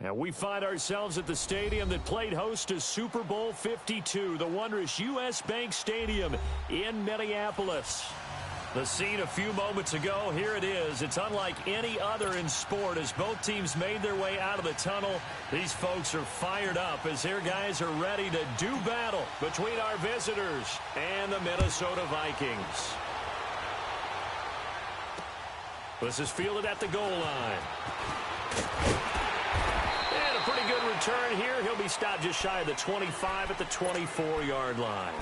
And we find ourselves at the stadium that played host to Super Bowl 52, the wondrous U.S. Bank Stadium in Minneapolis. The scene a few moments ago, here it is. It's unlike any other in sport as both teams made their way out of the tunnel. These folks are fired up as their guys are ready to do battle between our visitors and the Minnesota Vikings. This is fielded at the goal line. And a pretty good return here. He'll be stopped just shy of the 25 at the 24-yard line.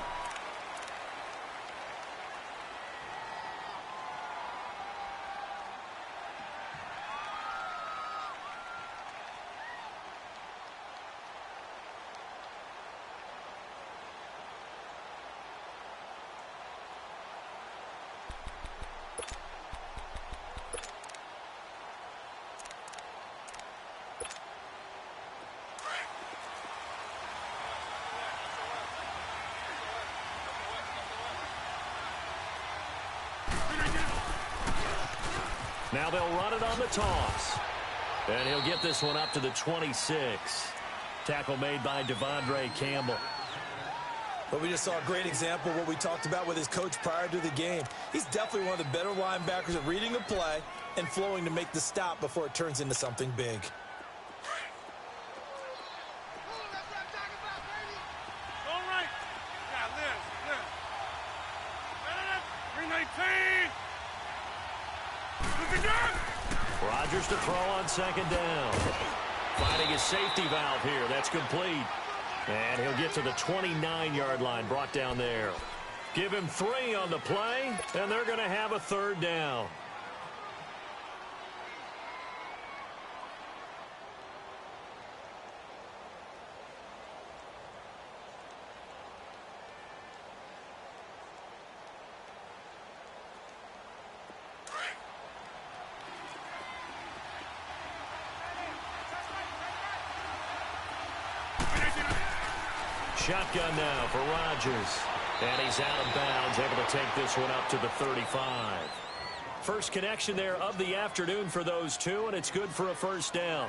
Now they'll run it on the toss. And he'll get this one up to the 26. Tackle made by Devondre Campbell. But we just saw a great example of what we talked about with his coach prior to the game. He's definitely one of the better linebackers at reading a play and flowing to make the stop before it turns into something big. All right. Yeah, live. 319. Rodgers to throw on second down. Finding his safety valve here. That's complete. And he'll get to the 29-yard line, brought down there. Give him 3 on the play, and they're going to have a third down. Shotgun now for Rodgers. And he's out of bounds, able to take this one up to the 35. First connection there of the afternoon for those two, and it's good for a first down.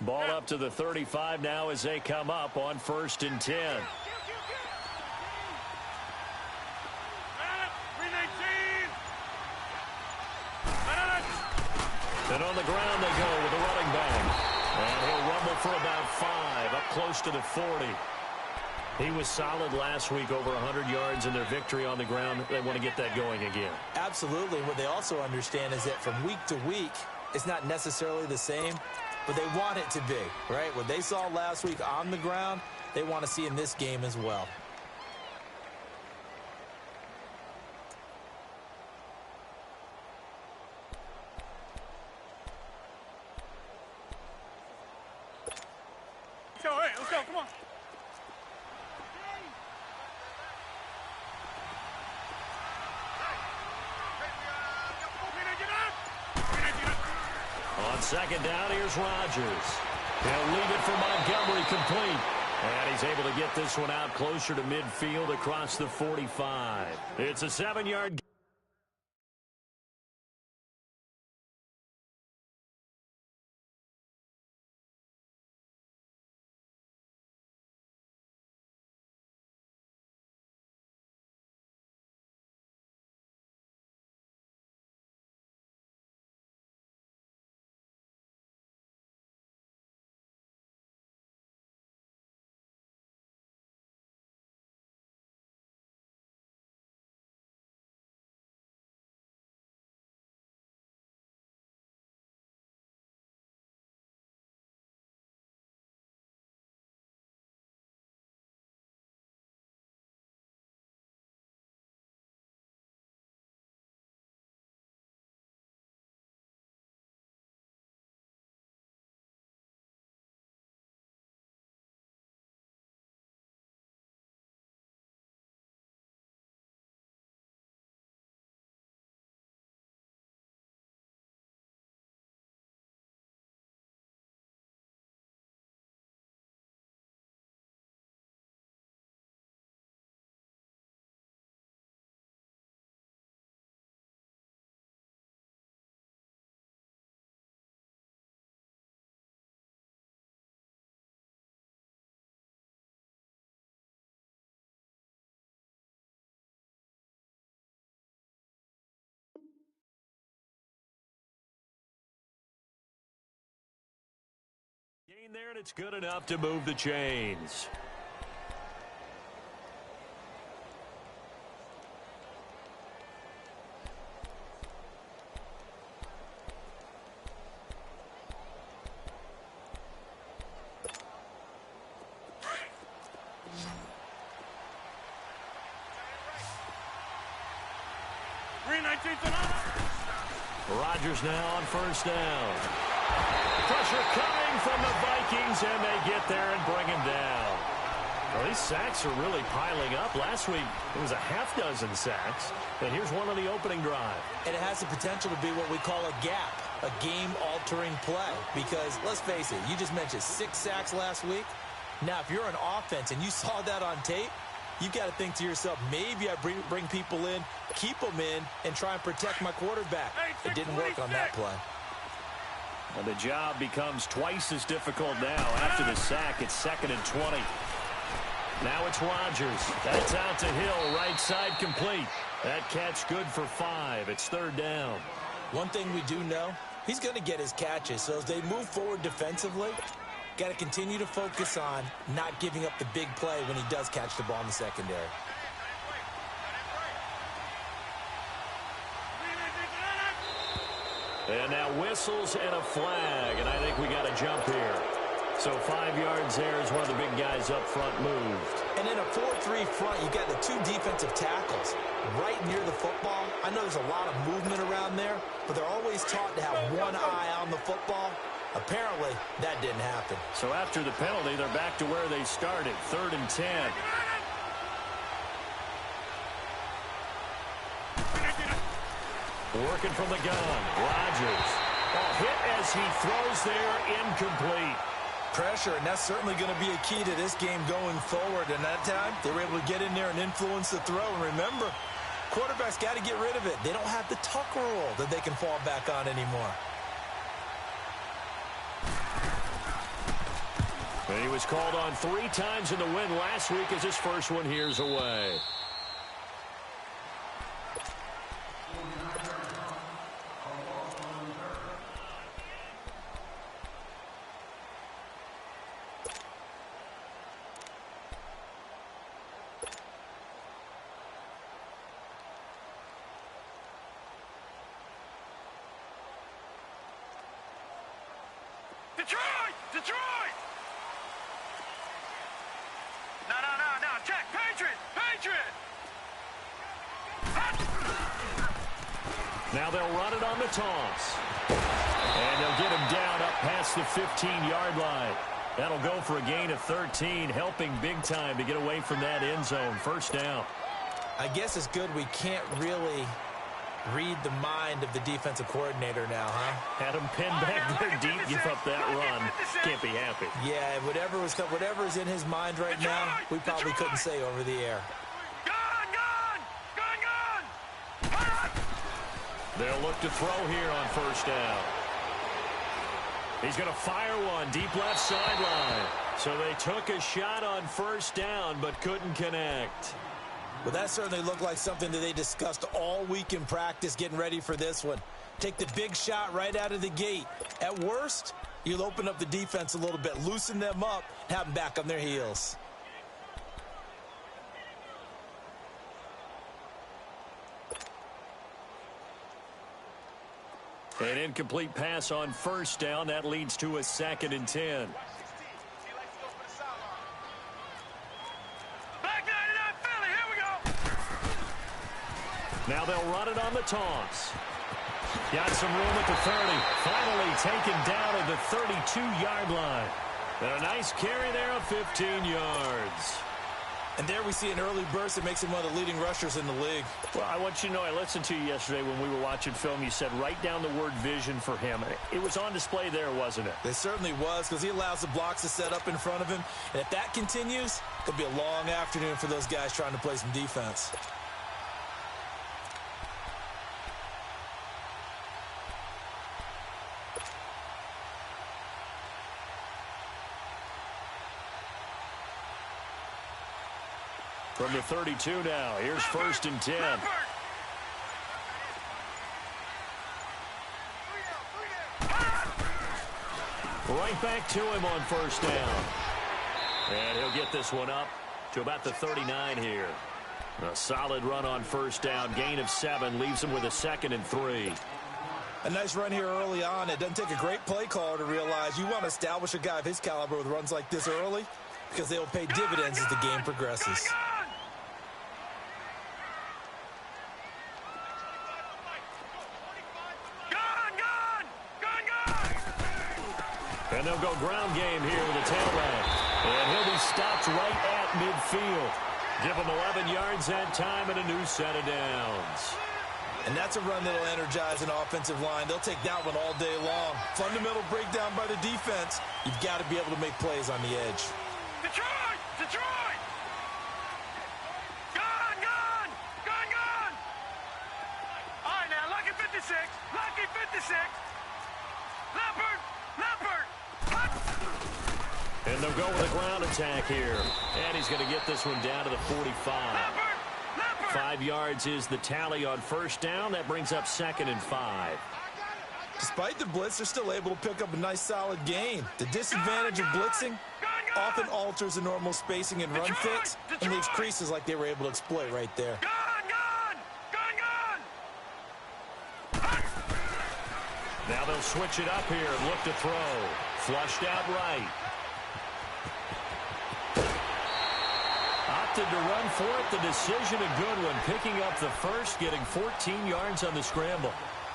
Ball up to the 35 now as they come up on 1st and 10. And on the ground they go with the running back. And he'll rumble for about 5, up close to the 40. He was solid last week, over 100 yards in their victory on the ground. They want to get that going again. Absolutely. What they also understand is that from week to week, it's not necessarily the same, but they want it to be, right? What they saw last week on the ground, they want to see in this game as well. Let's go, come on. On second down, here's Rodgers. He'll leave it for Montgomery, complete. And he's able to get this one out closer to midfield across the 45. It's a 7-yard There, and it's good enough to move the chains. Rodgers now on first down. Pressure coming from the Vikings, and they get there and bring him down. Well, these sacks are really piling up. Last week, it was a half dozen sacks, and here's one on the opening drive. And it has the potential to be what we call a gap, a game-altering play. Because, let's face it, you just mentioned 6 sacks last week. Now, if you're an offense and you saw that on tape, you've got to think to yourself, maybe I bring people in, keep them in, and try and protect my quarterback. It didn't work on that play. And the job becomes twice as difficult now. After the sack, it's 2nd and 20. Now it's Rodgers. That's out to Hill, right side complete. That catch good for 5. It's 3rd down. One thing we do know, he's going to get his catches. So as they move forward defensively, got to continue to focus on not giving up the big play when he does catch the ball in the secondary. And now whistles and a flag, and I think we got a jump here. So 5 yards there as one of the big guys up front moved. And in a 4-3 front, you got the 2 defensive tackles right near the football. I know there's a lot of movement around there, but they're always taught to have one eye on the football. Apparently, that didn't happen. So after the penalty, they're back to where they started, 3rd and 10. Working from the gun, Rodgers. A hit as he throws there, incomplete. Pressure, and that's certainly going to be a key to this game going forward. And that time, they were able to get in there and influence the throw. And remember, quarterbacks got to get rid of it. They don't have the tuck rule that they can fall back on anymore. And he was called on 3 times in the win last week as his first one here's away. Detroit! No, check, Patriot! Now they'll run it on the toss. And they'll get him down up past the 15-yard line. That'll go for a gain of 13, helping big time to get away from that end zone. First down. I guess it's good we can't really read the mind of the defensive coordinator now, huh? Had him pinned back there deep, give up that run. Can't be happy. Yeah, whatever is in his mind right now, we probably couldn't say over the air. Gun! They'll look to throw here on first down. He's going to fire one deep left sideline. So they took a shot on first down but couldn't connect. Well, that certainly looked like something that they discussed all week in practice getting ready for this one. Take the big shot right out of the gate. At worst, you'll open up the defense a little bit, loosen them up, have them back on their heels. An incomplete pass on first down. That leads to a 2nd and 10. Now they'll run it on the toss. Got some room at the 30. Finally taken down at the 32-yard line. And a nice carry there of 15 yards. And there we see an early burst that makes him one of the leading rushers in the league. Well, I want you to know, I listened to you yesterday when we were watching film. You said write down the word vision for him. It was on display there, wasn't it? It certainly was, because he allows the blocks to set up in front of him. And if that continues, it'll be a long afternoon for those guys trying to play some defense. From the 32 now, here's 1st and 10. Right back to him on first down. And he'll get this one up to about the 39 here. A solid run on first down. Gain of 7 leaves him with a 2nd and 3. A nice run here early on. It doesn't take a great play caller to realize you want to establish a guy of his caliber with runs like this early because they will pay dividends as the game progresses. And they'll go ground game here with a tailback. And he'll be stopped right at midfield. Give him 11 yards that time and a new set of downs. And that's a run that'll energize an offensive line. They'll take that one all day long. Fundamental breakdown by the defense. You've got to be able to make plays on the edge. Detroit! Detroit! Gun! Gun! Gun! Gun! All right, now, Lucky 56. Lucky 56. Leopard! Leopard! And they'll go with a ground attack here. And he's going to get this one down to the 45. Leopard! 5 yards is the tally on first down. That brings up 2nd and 5. Despite the blitz, they're still able to pick up a nice, solid gain. The disadvantage of blitzing often alters the normal spacing and run fits and leaves creases like they were able to exploit right there. Now they'll switch it up here and look to throw. Flushed out right. Opted to run for it. The decision a good one. Picking up the first, getting 14 yards on the scramble.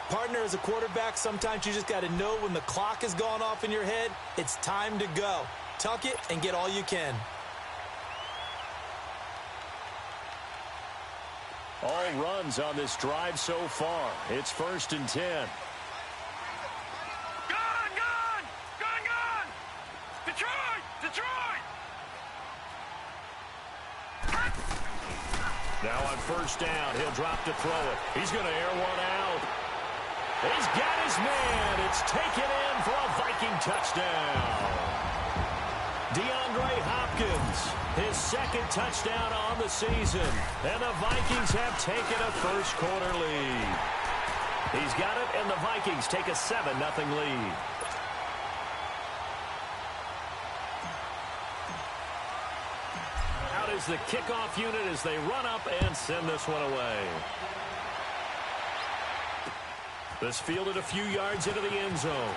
Partner, as a quarterback, sometimes you just got to know when the clock has gone off in your head, it's time to go. Tuck it and get all you can. All runs on this drive so far. It's 1st and 10. Gun! Gun! Gun! Gun! Detroit! Detroit! Now on first down, he'll drop to throw it. He's going to air one out. He's got his man. It's taken in for a Viking touchdown. DeAndre Hopkins, his 2nd touchdown on the season. And the Vikings have taken a first-quarter lead. He's got it, and the Vikings take a 7-0 lead. Out is the kickoff unit as they run up and send this one away. This fielded a few yards into the end zone.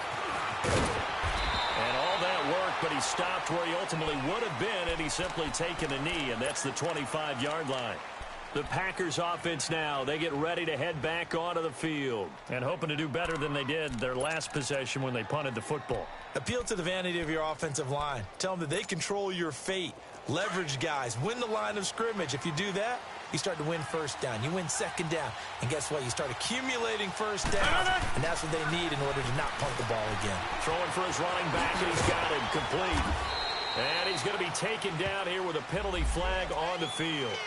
And all that work, but he stopped where he ultimately would have been, and he's simply taken a knee, and that's the 25-yard line. The Packers offense now, they get ready to head back onto the field and hoping to do better than they did their last possession when they punted the football. Appeal to the vanity of your offensive line. Tell them that they control your fate. Leverage guys. Win the line of scrimmage. If you do that, you start to win first down. You win second down. And guess what? You start accumulating first down. And that's what they need in order to not punt the ball again. Throwing for his running back, and he's got it complete. And he's going to be taken down here with a penalty flag on the field.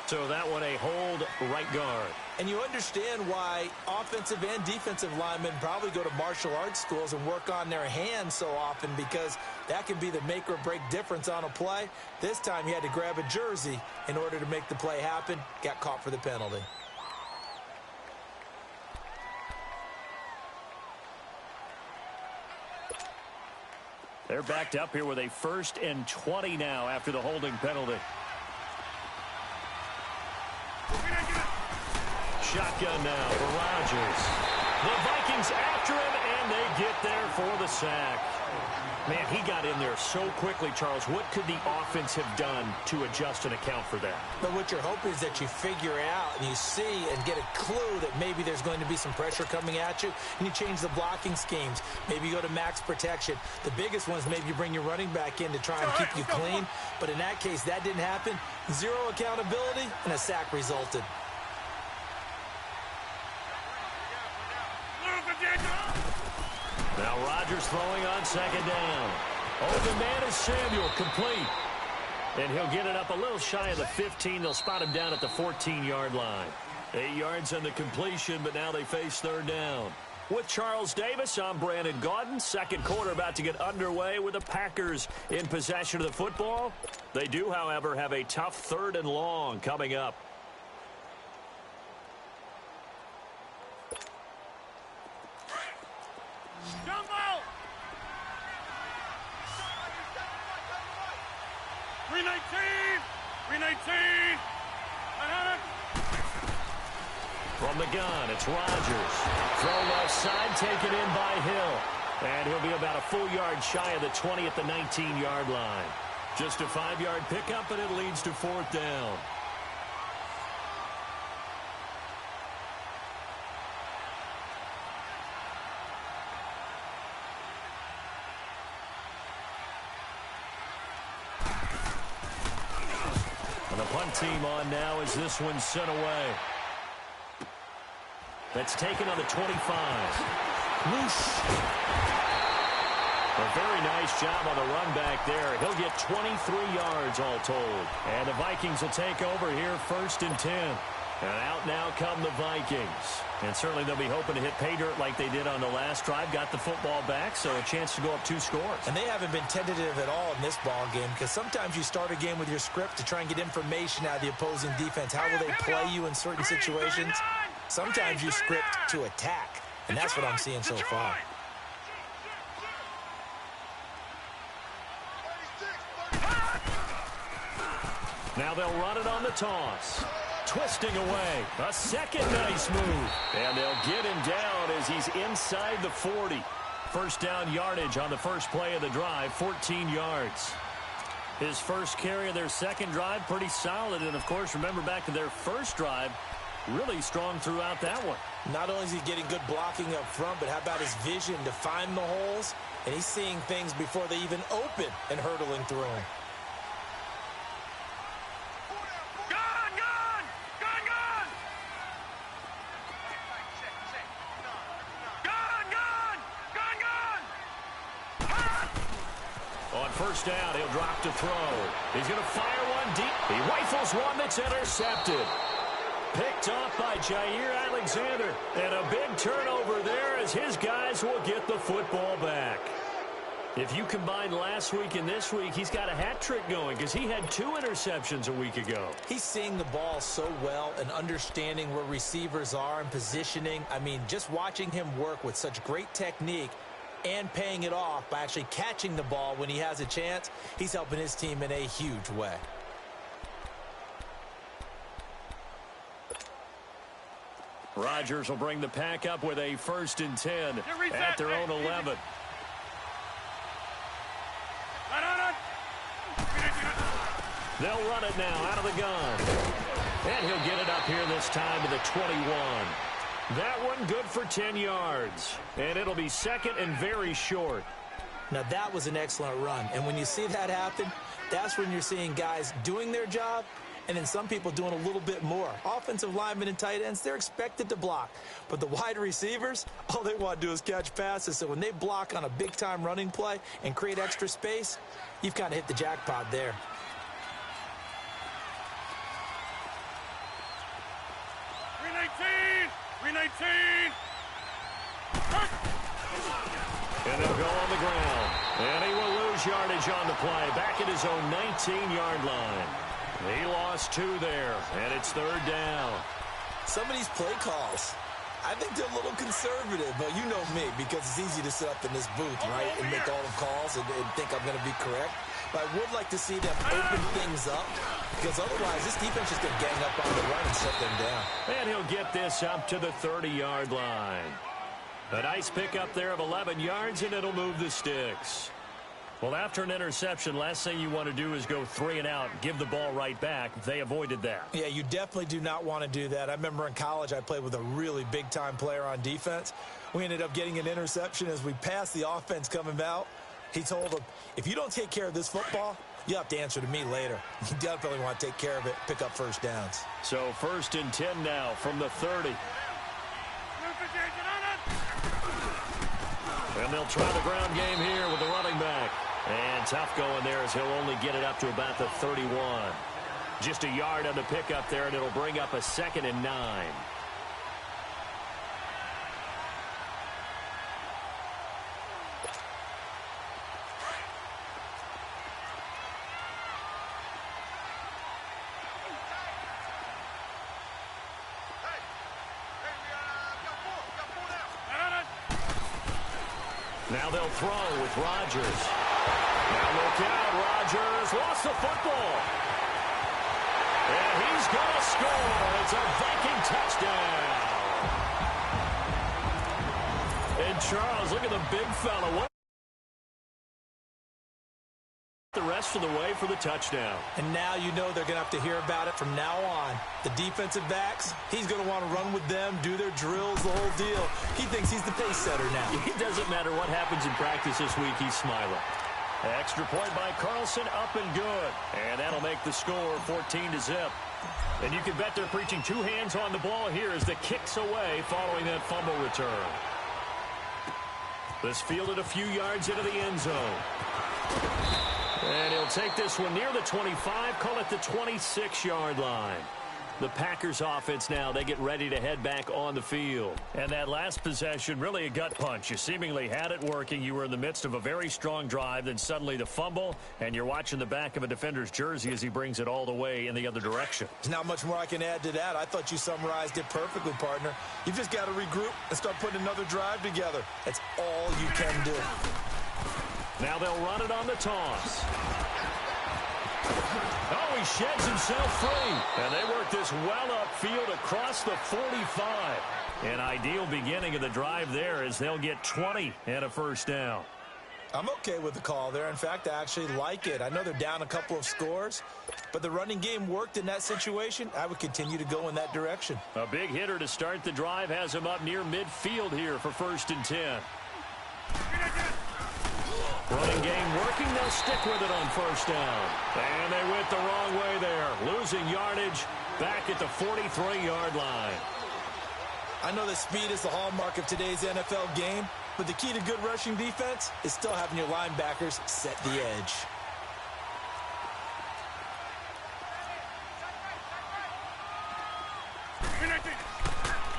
So that one a hold right guard. And you understand why offensive and defensive linemen probably go to martial arts schools and work on their hands so often, because that can be the make or break difference on a play. This time he had to grab a jersey in order to make the play happen. Got caught for the penalty. They're backed up here with a 1st and 20 now after the holding penalty. Shotgun now for Rodgers. The Vikings after him, and they get there for the sack. Man, he got in there so quickly, Charles. What could the offense have done to adjust and account for that? But what you're hoping is that you figure out and you see and get a clue that maybe there's going to be some pressure coming at you, and you change the blocking schemes. Maybe you go to max protection. The biggest one is maybe you bring your running back in to try and keep you clean. But in that case, that didn't happen. Zero accountability, and a sack resulted. Now Rodgers throwing on second down. Open man is Samuel, complete. And he'll get it up a little shy of the 15. They'll spot him down at the 14-yard line. 8 yards on the completion, but now they face third down. With Charles Davis, I'm Brandon Gaudin. Second quarter about to get underway with the Packers in possession of the football. They do, however, have a tough 3rd and long coming up. From the gun, it's Rodgers. Throw left side, taken in by Hill. And he'll be about a full yard shy of the 20 at the 19-yard line. Just a 5-yard pickup, and it leads to 4th down. And the punt team on now as this one's sent away. That's taken on the 25. Whoosh. A very nice job on the run back there. He'll get 23 yards all told. And the Vikings will take over here 1st and 10. And out now come the Vikings. And certainly they'll be hoping to hit pay dirt like they did on the last drive. Got the football back, so a chance to go up 2 scores. And they haven't been tentative at all in this ball game, because sometimes you start a game with your script to try and get information out of the opposing defense. How will they play you in certain situations? Sometimes you script to attack, and that's what I'm seeing so far. Now they'll run it on the toss. Twisting away. A second nice move. And they'll get him down as he's inside the 40. First down yardage on the first play of the drive, 14 yards. His first carry of their second drive, pretty solid. And, of course, remember back to their first drive, really strong throughout that one. Not only is he getting good blocking up front, but how about his vision to find the holes? And he's seeing things before they even open and hurtling through them. First down, he'll drop to throw. He's going to fire one deep. He rifles one that's intercepted. Picked off by Jair Alexander. And a big turnover there as his guys will get the football back. If you combine last week and this week, he's got a hat trick going because he had 2 interceptions a week ago. He's seeing the ball so well and understanding where receivers are and positioning. I mean, just watching him work with such great technique and paying it off by actually catching the ball when he has a chance, he's helping his team in a huge way. Rodgers will bring the pack up with a 1st and 10 at their own 11. They'll run it now out of the gun. And he'll get it up here this time to the 21. That one good for 10 yards. And it'll be second and very short. Now that was an excellent run. And when you see that happen, that's when you're seeing guys doing their job and then some people doing a little bit more. Offensive linemen and tight ends, they're expected to block. But the wide receivers, all they want to do is catch passes. So when they block on a big-time running play and create extra space, you've kind of hit the jackpot there. And they'll go on the ground. And he will lose yardage on the play. Back at his own 19-yard line. He lost 2 there. And it's 3rd down. Some of these play calls, I think they're a little conservative. But you know me, because it's easy to sit up in this booth, right, and make all the calls and think I'm going to be correct. But I would like to see them open things up, because otherwise this defense is going to gang up on the run and shut them down. And he'll get this up to the 30-yard line. A nice pickup there of 11 yards, and it'll move the sticks. Well, after an interception, last thing you want to do is go 3 and out, give the ball right back. They avoided that. Yeah, you definitely do not want to do that. I remember in college I played with a really big-time player on defense. We ended up getting an interception as we passed the offense coming out. He told him, if you don't take care of this football, you have to answer to me later. You definitely want to take care of it, pick up first downs. So 1st and 10 now from the 30. And they'll try the ground game here with the running back. And tough going there as he'll only get it up to about the 31. Just a yard on the pickup there, and it'll bring up a 2nd and 9. Now they'll throw with Rodgers. Now look out, Rodgers lost the football. And he's He's going to score. It's a Viking touchdown. And Charles, look at the big fella. What the rest of the way for the touchdown. And now you know they're going to have to hear about it from now on. The defensive backs, he's going to want to run with them, do their drills, the whole deal. He thinks he's the pace setter now. It doesn't matter what happens in practice this week, he's smiling. Extra point by Carlson, up and good. And that'll make the score 14-0. And you can bet they're preaching two hands on the ball here as the kick's away following that fumble return. This fielded a few yards into the end zone. And he'll take this one near the 25, call it the 26-yard line. The Packers offense now, they get ready to head back on the field. And that last possession, really a gut punch. You seemingly had it working. You were in the midst of a very strong drive, then suddenly the fumble, and you're watching the back of a defender's jersey as he brings it all the way in the other direction. There's not much more I can add to that. I thought you summarized it perfectly, partner. You've just got to regroup and start putting another drive together. That's all you can do. Now they'll run it on the toss. Oh, he sheds himself free. And they work this well upfield across the 45. An ideal beginning of the drive there as they'll get 20 and a first down. I'm okay with the call there. In fact, I actually like it. I know they're down a couple of scores, but the running game worked in that situation. I would continue to go in that direction. A big hitter to start the drive has him up near midfield here for 1st and 10. Running game working. They'll stick with it on 1st down. And they went the wrong way there. Losing yardage back at the 43-yard line. I know that speed is the hallmark of today's NFL game, but the key to good rushing defense is still having your linebackers set the edge.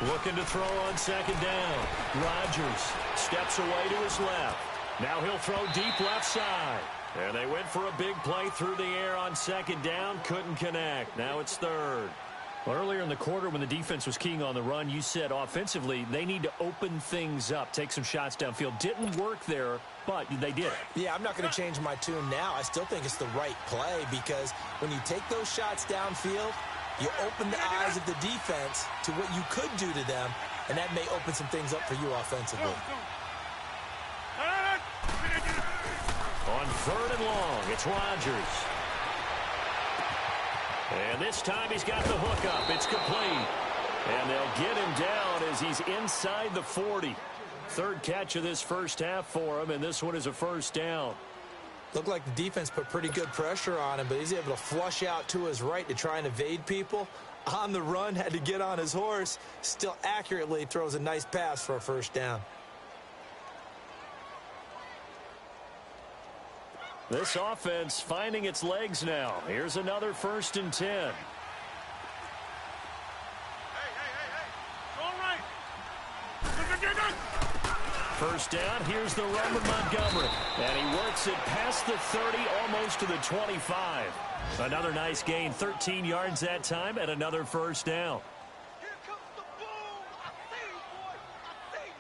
Looking to throw on 2nd down. Rodgers steps away to his left. Now he'll throw deep left side. And they went for a big play through the air on 2nd down. Couldn't connect. Now it's 3rd. Well, earlier in the quarter when the defense was keying on the run, you said offensively they need to open things up, take some shots downfield. Didn't work there, but they did it. Yeah, I'm not going to change my tune now. I still think it's the right play because when you take those shots downfield, you open the eyes of the defense to what you could do to them, and that may open some things up for you offensively. On 3rd and long, it's Rodgers. And this time he's got the hook up. It's complete. And they'll get him down as he's inside the 40. 3rd catch of this first half for him, and this one is a 1st down. Looked like the defense put pretty good pressure on him, but he's able to flush out to his right to try and evade people. On the run, had to get on his horse. Still accurately throws a nice pass for a 1st down. This offense finding its legs now. Here's another 1st and 10. All right. 1st down, here's the run with Montgomery. And he works it past the 30, almost to the 25. Another nice gain, 13 yards that time, and another 1st down. Here comes the boom. I see you, boy. I see you.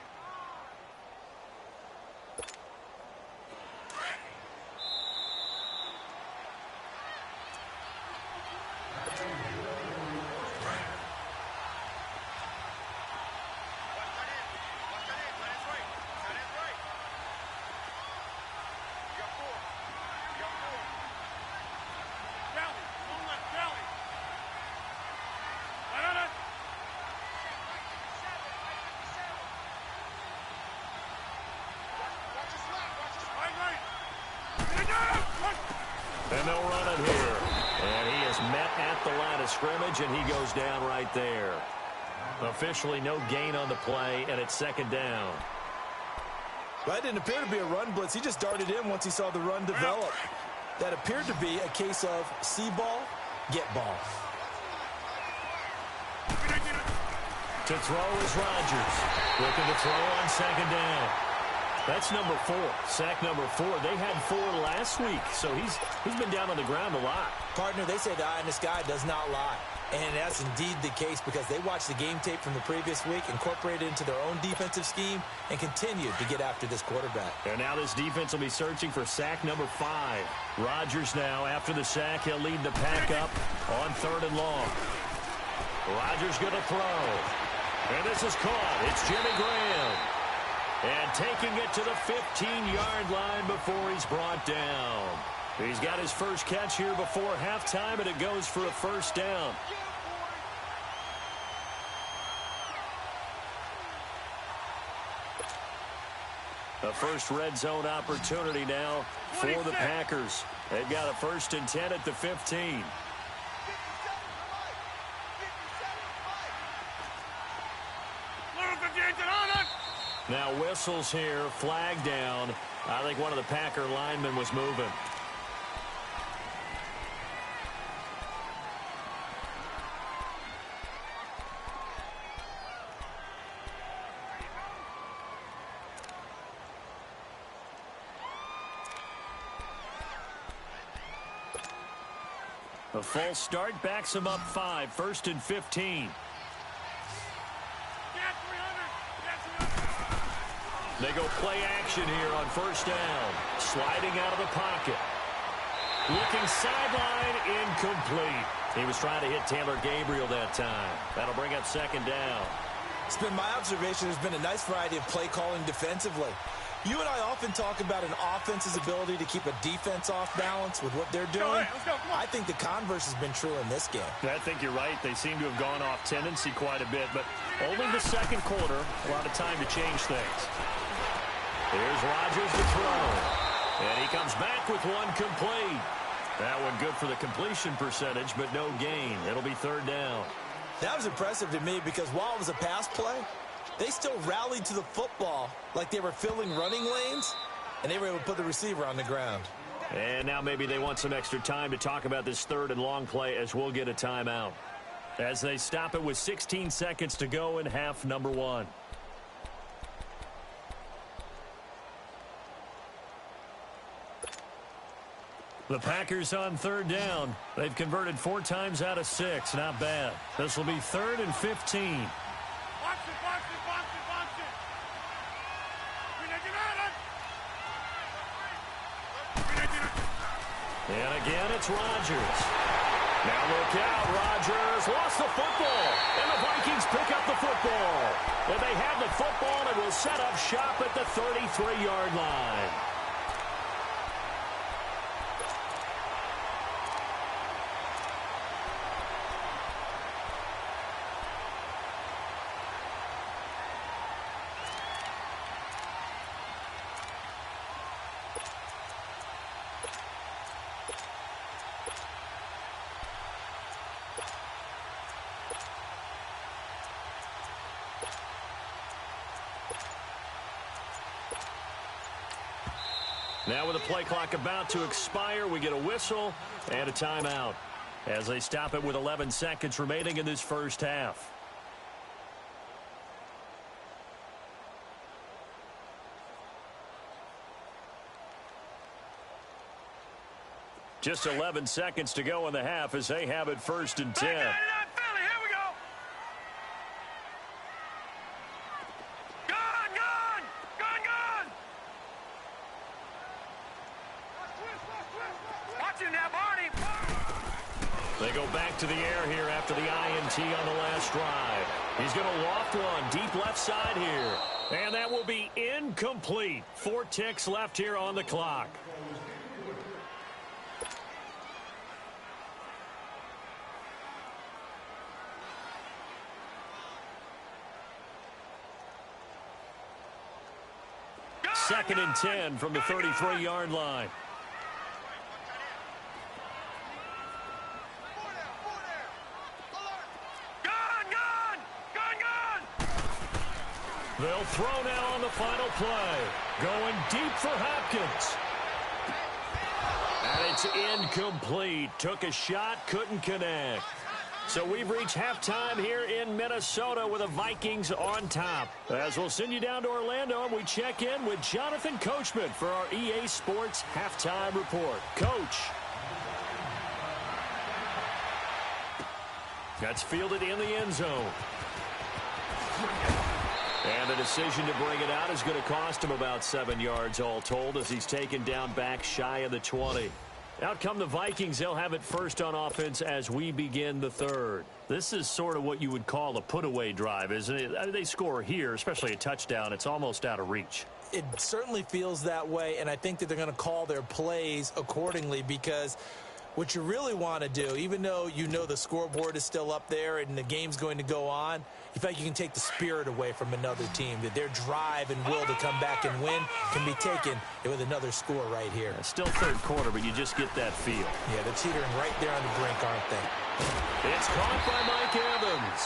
And they'll run it here. And he is met at the line of scrimmage, and he goes down right there. Officially no gain on the play, and it's 2nd down. That didn't appear to be a run blitz. He just darted in once he saw the run develop. That appeared to be a case of see ball, get ball. To throw is Rodgers. Looking to throw on 2nd down. That's number 4. Sack number 4. They had 4 last week, so he's been down on the ground a lot. Partner, they say the eye in the sky does not lie. And that's indeed the case because they watched the game tape from the previous week, incorporated it into their own defensive scheme, and continued to get after this quarterback. And now this defense will be searching for sack number 5. Rodgers now, after the sack, he'll lead the pack up on 3rd and long. Rodgers going to throw. And this is caught. It's Jimmy Graham. And taking it to the 15-yard line before he's brought down. He's got his first catch here before halftime, and it goes for a first down. A first red zone opportunity now for the Packers. They've got a 1st and 10 at the 15. Now whistles here, flag down. I think one of the Packer linemen was moving. A false start backs him up 5, 1st and 15. They go play action here on first down. Sliding out of the pocket. Looking sideline, incomplete. He was trying to hit Taylor Gabriel that time. That'll bring up 2nd down. It's been my observation there's been a nice variety of play calling defensively. You and I often talk about an offense's ability to keep a defense off balance with what they're doing. I think the converse has been true in this game. I think you're right. They seem to have gone off tendency quite a bit, but only the second quarter, a lot of time to change things. Here's Rodgers to throw. And he comes back with one complete. That one good for the completion percentage, but no gain. It'll be 3rd down. That was impressive to me because while it was a pass play, they still rallied to the football like they were filling running lanes, and they were able to put the receiver on the ground. And now maybe they want some extra time to talk about this 3rd and long play as we'll get a timeout. As they stop it with 16 seconds to go in half number 1. The Packers on 3rd down. They've converted 4 times out of 6. Not bad. This will be 3rd and 15. And again, it's Rodgers. Now look out, Rodgers lost the football. And the Vikings pick up the football. And they have the football and will set up shop at the 33-yard line. Now with the play clock about to expire, we get a whistle and a timeout as they stop it with 11 seconds remaining in this first half. Just 11 seconds to go in the half as they have it 1st and 10. They go back to the air here after the INT on the last drive. He's going to loft one deep left side here. And that will be incomplete. 4 ticks left here on the clock. Second and 10 from the 33-yard line. They'll throw now on the final play. Going deep for Hopkins. And it's incomplete. Took a shot, couldn't connect. So we've reached halftime here in Minnesota with the Vikings on top. As we'll send you down to Orlando, and we check in with Jonathan Coachman for our EA Sports Halftime Report. Coach. That's fielded in the end zone. And the decision to bring it out is going to cost him about 7 yards all told as he's taken down back shy of the 20. Out come the Vikings. They'll have it first on offense as we begin the third. This is sort of what you would call a put-away drive, isn't it? I mean, they score here, especially a touchdown. It's almost out of reach. It certainly feels that way, and I think that they're going to call their plays accordingly because what you really want to do, even though you know the scoreboard is still up there and the game's going to go on, you feel like you can take the spirit away from another team, that their drive and will to come back and win can be taken with another score right here. It's still third quarter, but you just get that feel. Yeah, they're teetering right there on the brink, aren't they? It's caught by Mike Evans.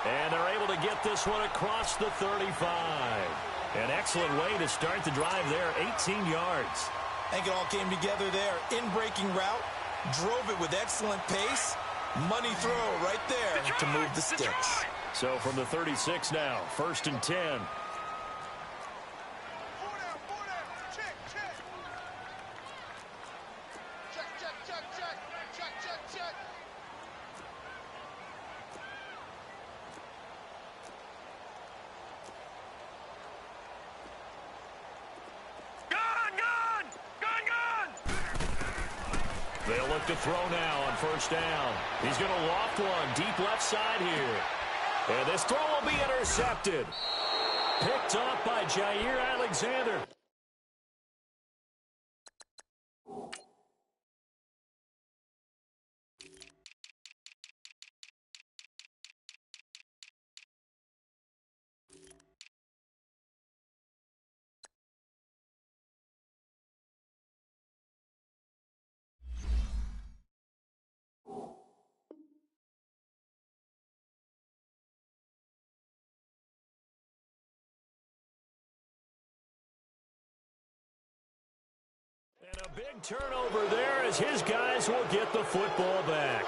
And they're able to get this one across the 35. An excellent way to start the drive there, 18 yards. I think it all came together there. In-breaking route, drove it with excellent pace. Money throw right there to move the sticks. So from the 36 now, 1st and 10. They'll look to throw now on 1st down. He's going to loft one deep left side here. And this throw will be intercepted. Picked up by Jair Alexander. And a big turnover there as his guys will get the football back.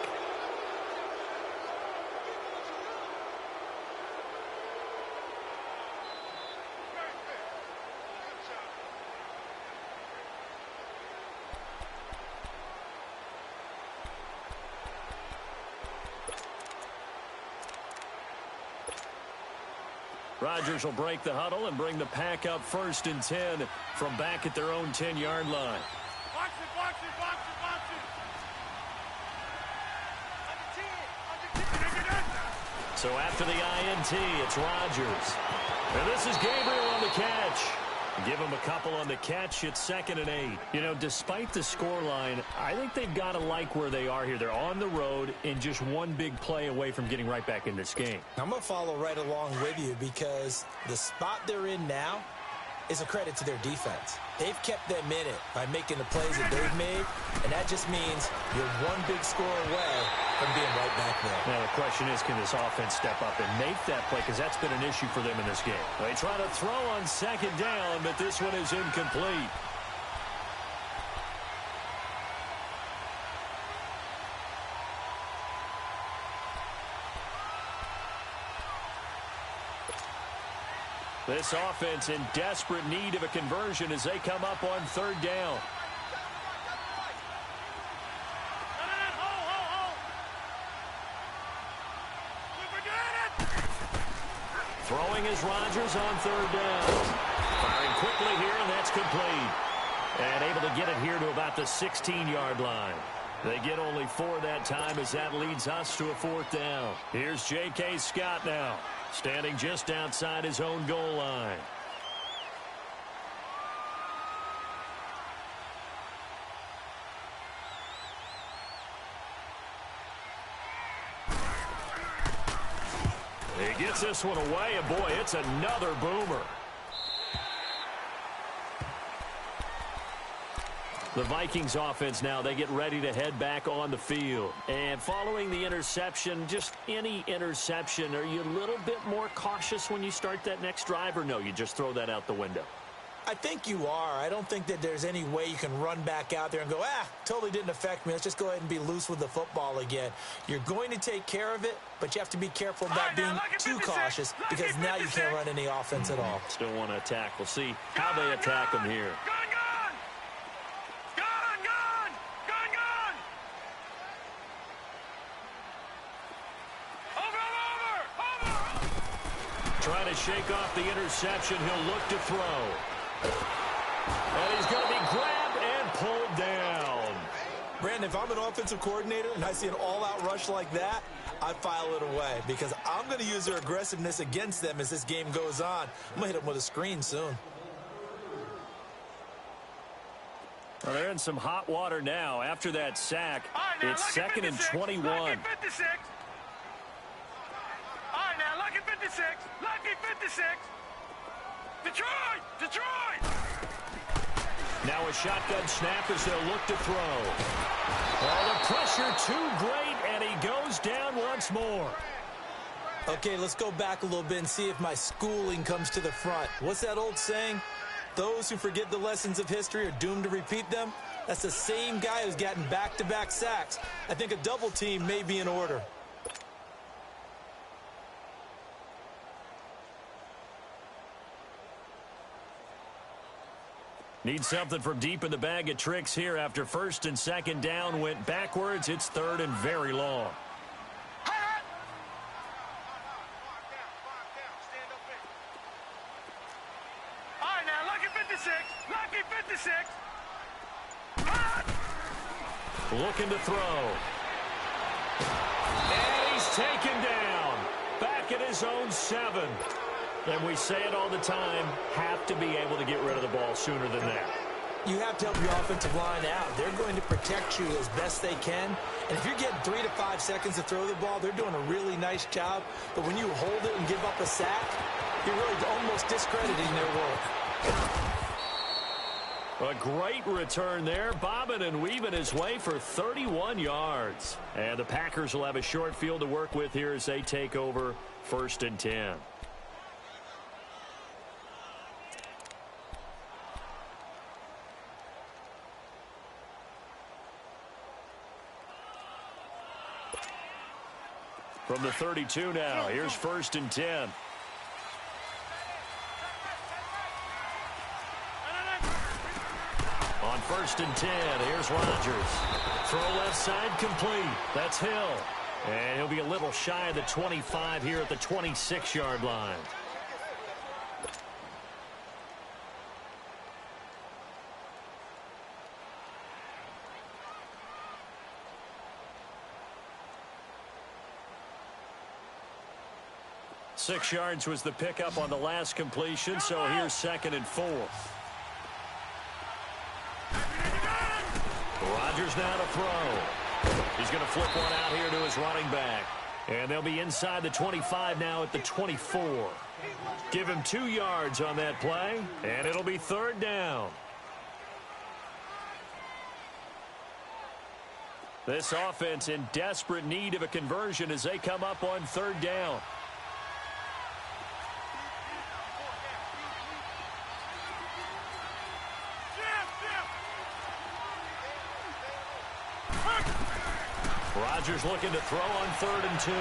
Rodgers will break the huddle and bring the pack up 1st and 10 from back at their own 10-yard line. Box it, box it, box it, box it. So after the INT, it's Rodgers. And this is Gabriel on the catch. Give him a couple on the catch. It's 2nd and 8. You know, despite the scoreline, I think they've got to like where they are here. They're on the road and just one big play away from getting right back in this game. I'm going to follow right along with you because the spot they're in now is a credit to their defense. They've kept them in it by making the plays that they've made, and that just means you're one big score away from being right back there. Now the question is, can this offense step up and make that play? Because that's been an issue for them in this game. They try to throw on 2nd down, but this one is incomplete. This offense in desperate need of a conversion as they come up on 3rd down. Throwing is Rodgers on 3rd down. Firing quickly here, and that's complete. And able to get it here to about the 16-yard line. They get only 4 that time as that leads us to a 4th down. Here's J.K. Scott now, standing just outside his own goal line. He gets this one away, and boy, it's another boomer. The Vikings offense now, they get ready to head back on the field. And following the interception, just any interception, are you a little bit more cautious when you start that next drive, or no, you just throw that out the window? I think you are. I don't think that there's any way you can run back out there and go, totally didn't affect me. Let's just go ahead and be loose with the football again. You're going to take care of it, but you have to be careful about being too cautious because now you can't run any offense at all. Still want to attack. We'll see how they attack them here. Trying to shake off the interception. He'll look to throw. And he's going to be grabbed and pulled down. And if I'm an offensive coordinator and I see an all-out rush like that, I file it away because I'm going to use their aggressiveness against them as this game goes on. I'm going to hit them with a screen soon. Well, they're in some hot water now. After that sack, it's 2nd and 21. Lucky 56. All right, now, lucky 56. Lucky 56. Detroit! Detroit! Now a shotgun snap as they'll look to throw. Oh, the pressure too great, and he goes down once more. Okay, let's go back a little bit and see if my schooling comes to the front. What's that old saying? Those who forget the lessons of history are doomed to repeat them. That's the same guy who's gotten back-to-back sacks. I think a double team may be in order. Need something from deep in the bag of tricks here after 1st and 2nd down went backwards. It's 3rd and very long. All right, now, lucky 56. Lucky 56. Looking to throw. And he's taken down. Back at his own 7. And we say it all the time, have to be able to get rid of the ball sooner than that. You have to help your offensive line out. They're going to protect you as best they can. And if you're getting 3 to 5 seconds to throw the ball, they're doing a really nice job. But when you hold it and give up a sack, you're really almost discrediting their work. A great return there, bobbing and weaving his way for 31 yards. And the Packers will have a short field to work with here as they take over 1st and 10. From the 32 now, here's 1st and 10. On 1st and 10, here's Rodgers. Throw left side complete. That's Hill. And he'll be a little shy of the 25 here at the 26-yard line. Six yards was the pickup on the last completion, so here's 2nd and 4. Rodgers now to throw. He's going to flip one out here to his running back. And they'll be inside the 25 now at the 24. Give him 2 yards on that play, and it'll be 3rd down. This offense in desperate need of a conversion as they come up on 3rd down. Rodgers looking to throw on 3rd and 2.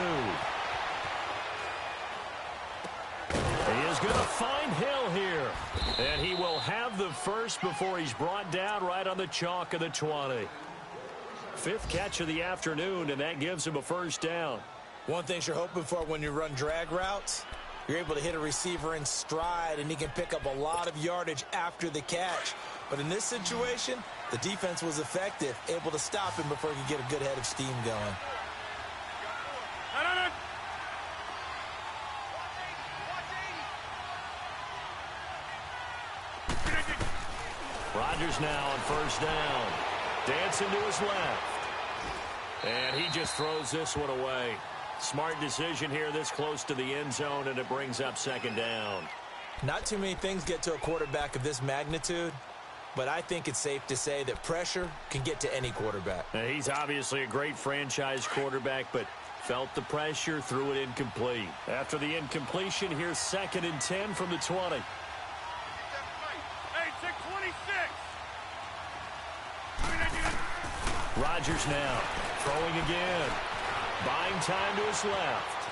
He is going to find Hill here. And he will have the first before he's brought down right on the chalk of the 20. 5th catch of the afternoon, and that gives him a 1st down. One thing you're hoping for when you run drag routes, you're able to hit a receiver in stride, and he can pick up a lot of yardage after the catch. But in this situation, the defense was effective, able to stop him before he could get a good head of steam going. Rodgers now on 1st down. Dancing to his left. And he just throws this one away. Smart decision here this close to the end zone, and it brings up 2nd down. Not too many things get to a quarterback of this magnitude, but I think it's safe to say that pressure can get to any quarterback. Now, he's obviously a great franchise quarterback, but felt the pressure, threw it incomplete. After the incompletion, here's 2nd and 10 from the 20. Hey, 626. Rodgers now throwing again. Buying time to his left.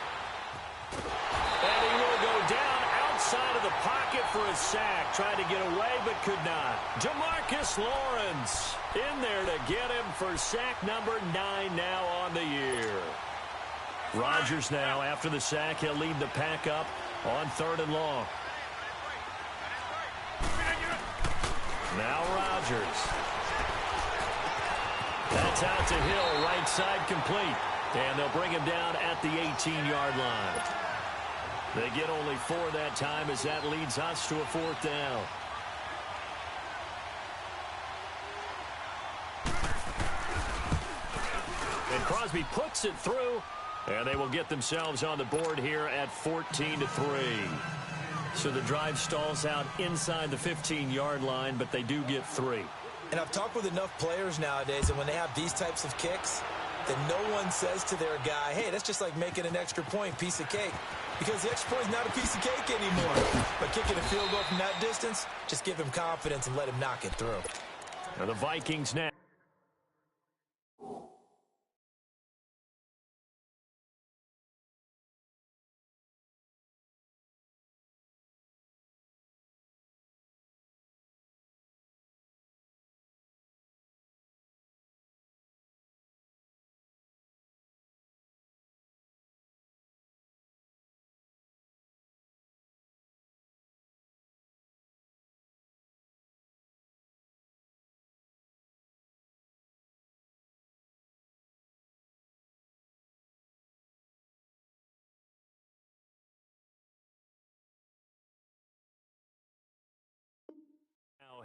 And he will go down outside of the pocket for a sack. Tried to get away, but could not. Demarcus Lawrence in there to get him for sack number 9 now on the year. Rodgers now, after the sack, he'll lead the pack up on 3rd and long. Now Rodgers. That's out to Hill, right side complete. And they'll bring him down at the 18-yard line. They get only 4 that time as that leads us to a 4th down. And Crosby puts it through, and they will get themselves on the board here at 14-3. So the drive stalls out inside the 15-yard line, but they do get 3. And I've talked with enough players nowadays, and when they have these types of kicks, that no one says to their guy, hey, that's just like making an extra point, piece of cake. Because the extra point is not a piece of cake anymore. But kicking a field goal from that distance, just give him confidence and let him knock it through. Now the Vikings now.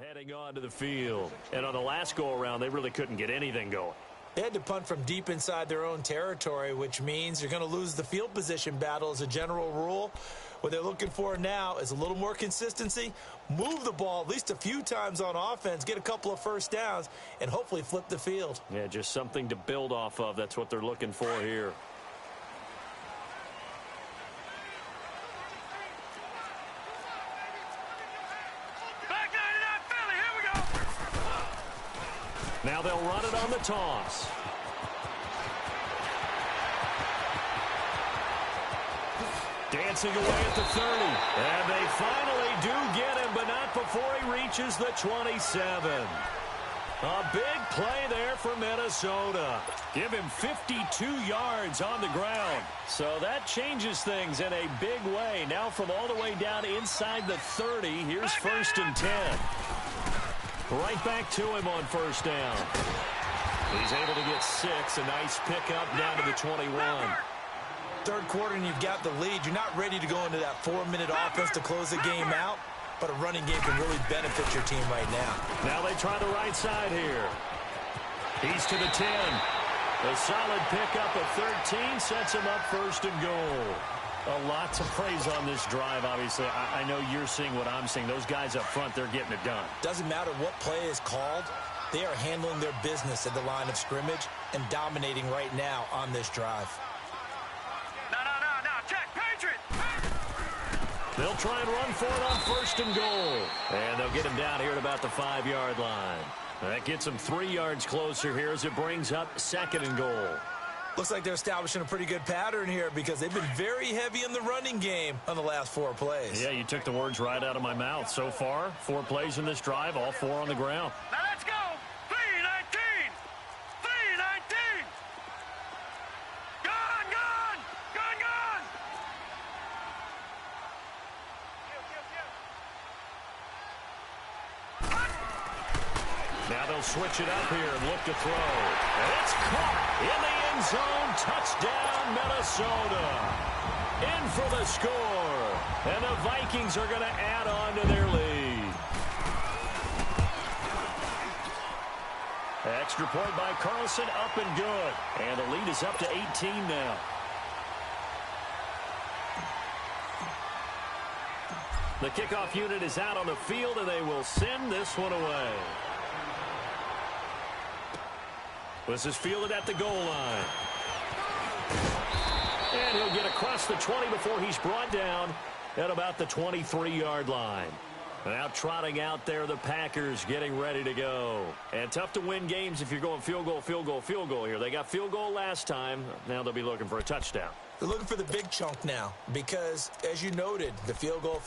Heading on to the field. And on the last go-around, they really couldn't get anything going. They had to punt from deep inside their own territory, which means you're going to lose the field position battle as a general rule. What they're looking for now is a little more consistency, move the ball at least a few times on offense, get a couple of first downs, and hopefully flip the field. Yeah, just something to build off of. That's what they're looking for here. Now they'll run it on the toss. Dancing away at the 30. And they finally do get him, but not before he reaches the 27. A big play there for Minnesota. Give him 52 yards on the ground. So that changes things in a big way. Now from all the way down inside the 30, here's 1st and 10. Right back to him on 1st down. He's able to get 6. A nice pickup down to the 21. Third quarter and you've got the lead. You're not ready to go into that 4-minute offense to close the game out, but a running game can really benefit your team right now. Now they try the right side here. He's to the 10. A solid pickup of 13 sets him up 1st and goal. A lot to praise on this drive, obviously. I know you're seeing what I'm seeing. Those guys up front, they're getting it done. Doesn't matter what play is called. They are handling their business at the line of scrimmage and dominating right now on this drive. No, check, Patriot! They'll try and run for it on 1st and goal. And they'll get him down here at about the 5-yard line. That gets him 3 yards closer here as it brings up 2nd and goal. Looks like they're establishing a pretty good pattern here because they've been very heavy in the running game on the last 4 plays. Yeah, you took the words right out of my mouth. So far, 4 plays in this drive, all 4 on the ground. Now let's go! 3-19! 3-19! Gone! Now they'll switch it up here and look to throw. And it's caught in the end zone. Touchdown, Minnesota. In for the score. And the Vikings are going to add on to their lead. Extra point by Carlson, up and good. And the lead is up to 18 now. The kickoff unit is out on the field, and they will send this one away. This is fielded at the goal line. And he'll get across the 20 before he's brought down at about the 23-yard line. Now trotting out there, the Packers getting ready to go. And tough to win games if you're going field goal here. They got field goal last time. Now they'll be looking for a touchdown. They're looking for the big chunk now because, as you noted, the field goal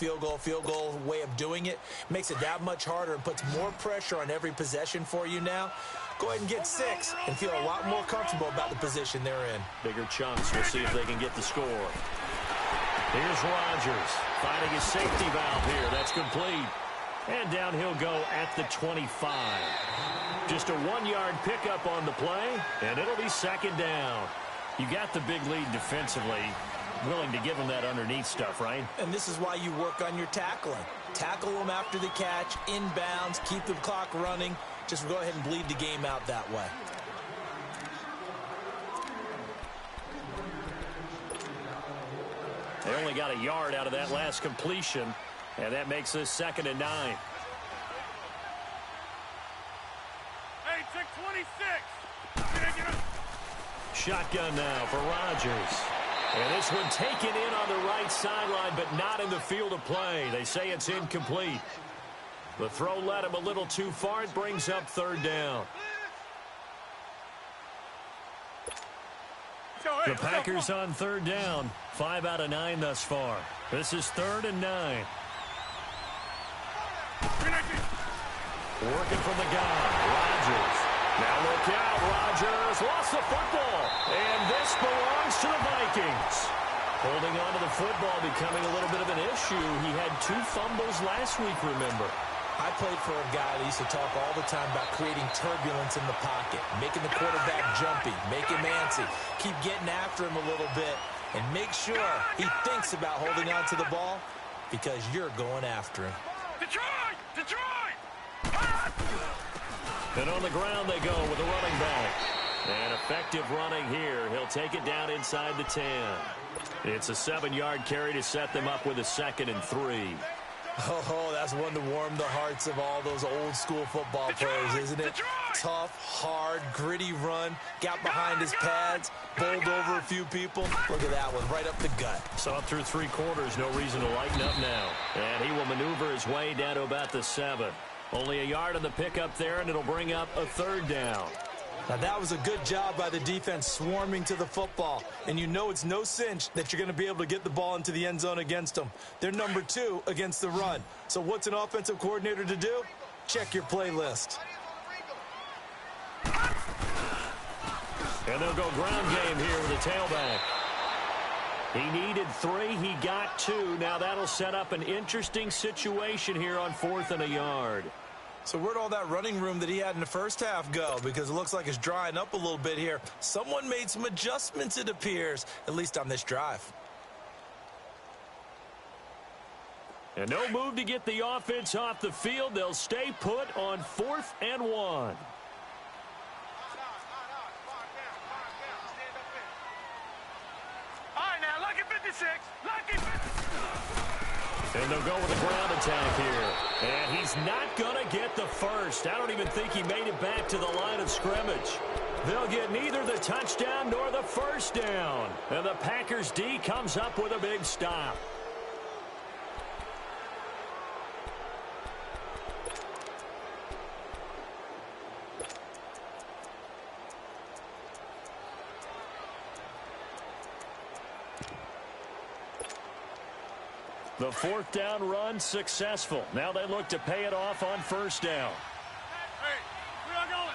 way of doing it makes it that much harder and puts more pressure on every possession for you now. Go ahead and get 6 and feel a lot more comfortable about the position they're in. Bigger chunks. We'll see if they can get the score. Here's Rodgers finding his safety valve here. That's complete. And down he'll go at the 25. Just a 1-yard pickup on the play, and it'll be second down. You got the big lead defensively. Willing to give them that underneath stuff, right? And this is why you work on your tackling. Tackle them after the catch, inbounds, keep the clock running. Just go ahead and bleed the game out that way. They only got a yard out of that last completion, and that makes this 2nd and 9. Hey, check 26. Shotgun now for Rodgers. And this one taken in on the right sideline, but not in the field of play. They say it's incomplete. The throw led him a little too far. It brings up 3rd down. The Packers on 3rd down. 5 out of 9 thus far. This is 3rd and 9. Working from the gun. Rodgers. Now look out. Rodgers lost the football. And this belongs to the Vikings. Holding on to the football becoming a little bit of an issue. He had 2 fumbles last week, remember. I played for a guy that used to talk all the time about creating turbulence in the pocket, making the quarterback jumpy, make him antsy, keep getting after him a little bit, and make sure he thinks about holding on to the ball because you're going after him. Detroit! Detroit! And on the ground they go with the running back. And effective running here. He'll take it down inside the 10. It's a 7-yard carry to set them up with a 2nd and 3. Oh, that's one to warm the hearts of all those old-school football players, isn't it? Tough, hard, gritty run, got behind his pads, bowled over a few people. Look at that one, right up the gut. So up through 3 quarters, no reason to lighten up now. And he will maneuver his way down to about the 7. Only a yard on the pickup there, and it'll bring up a 3rd down. Now, that was a good job by the defense swarming to the football. And you know it's no cinch that you're going to be able to get the ball into the end zone against them. They're number 2 against the run. So what's an offensive coordinator to do? Check your playlist. And they'll go ground game here with the tailback. He needed 3. He got 2. Now that'll set up an interesting situation here on 4th and a yard. So where'd all that running room that he had in the first half go? Because it looks like it's drying up a little bit here. Someone made some adjustments, it appears, at least on this drive. And no move to get the offense off the field. They'll stay put on 4th and 1. All right, now, lucky 56. Lucky 56. And they'll go with a ground attack here. And he's not going to get the first. I don't even think he made it back to the line of scrimmage. They'll get neither the touchdown nor the first down. And the Packers D comes up with a big stop. The 4th down run successful. Now they look to pay it off on 1st down. Hey, we are going.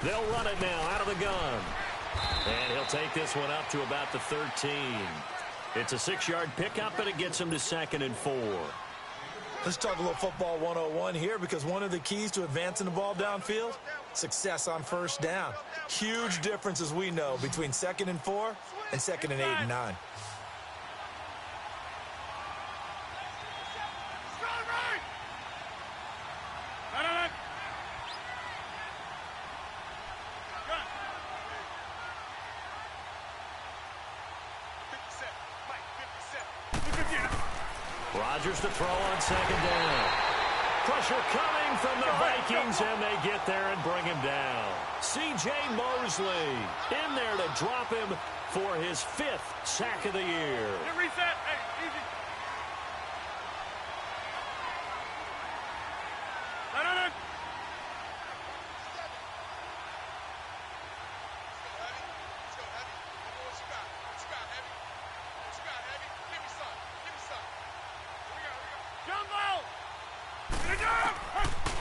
They'll run it now out of the gun. And he'll take this one up to about the 13. It's a 6-yard pickup, and it gets him to 2nd and 4. Let's talk a little football 101 here, because one of the keys to advancing the ball downfield, success on 1st down. Huge difference, as we know, between 2nd and 4 and 2nd and 8 and 9. Rodgers to throw on 2nd down. Pressure coming from the Vikings, and they get there and bring him down. C.J. Mosley in there to drop him for his 5th sack of the year. Reset. Hey, easy. No.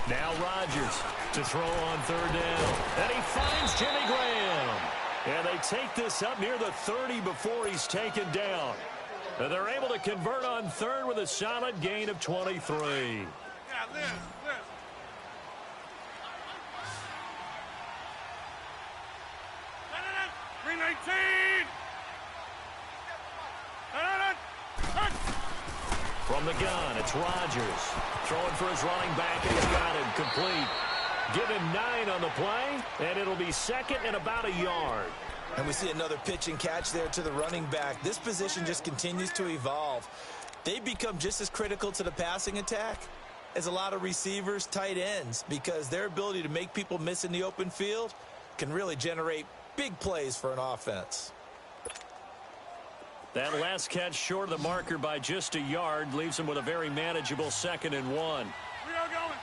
Now Rodgers to throw on 3rd down. And he finds Jimmy Graham. And they take this up near the 30 before he's taken down. And they're able to convert on third with a solid gain of 23. Yeah, Liz. 319. From the gun, it's Rodgers. Throwing for his running back, and he's got him complete. Give him 9 on the play, and it'll be second and about a yard. And we see another pitch and catch there to the running back. This position just continues to evolve. They've become just as critical to the passing attack as a lot of receivers, tight ends, because their ability to make people miss in the open field can really generate big plays for an offense. That last catch short of the marker by just a yard leaves him with a very manageable 2nd and 1. We are going.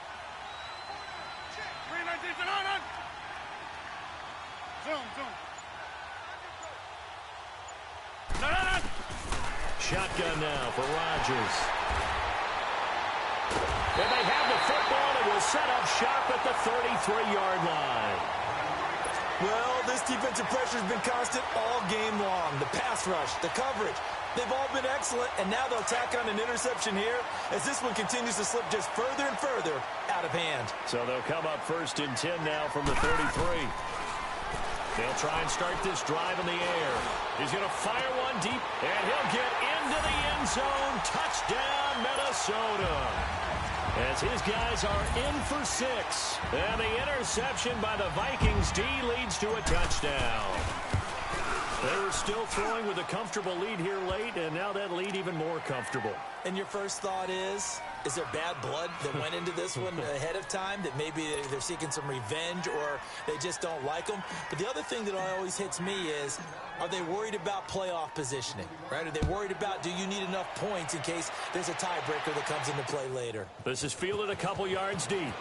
319. On. Zoom. Shotgun now for Rodgers. And they have the football and will set up shop at the 33-yard line. Well, this defensive pressure has been constant all game long. The pass rush, the coverage, they've all been excellent, and now they'll tack on an interception here as this one continues to slip just further and further out of hand. So they'll come up 1st and 10 now from the 33. They'll try and start this drive in the air. He's going to fire one deep, and he'll get into the end zone. Touchdown, Minnesota. As his guys are in for 6. And the interception by the Vikings D leads to a touchdown. They were still throwing with a comfortable lead here late, and now that lead even more comfortable. And your first thought is there bad blood that went into this one ahead of time, that maybe they're seeking some revenge or they just don't like them? But the other thing that always hits me is, are they worried about playoff positioning, right? Are they worried about, do you need enough points in case there's a tiebreaker that comes into play later? This is fielded a couple yards deep.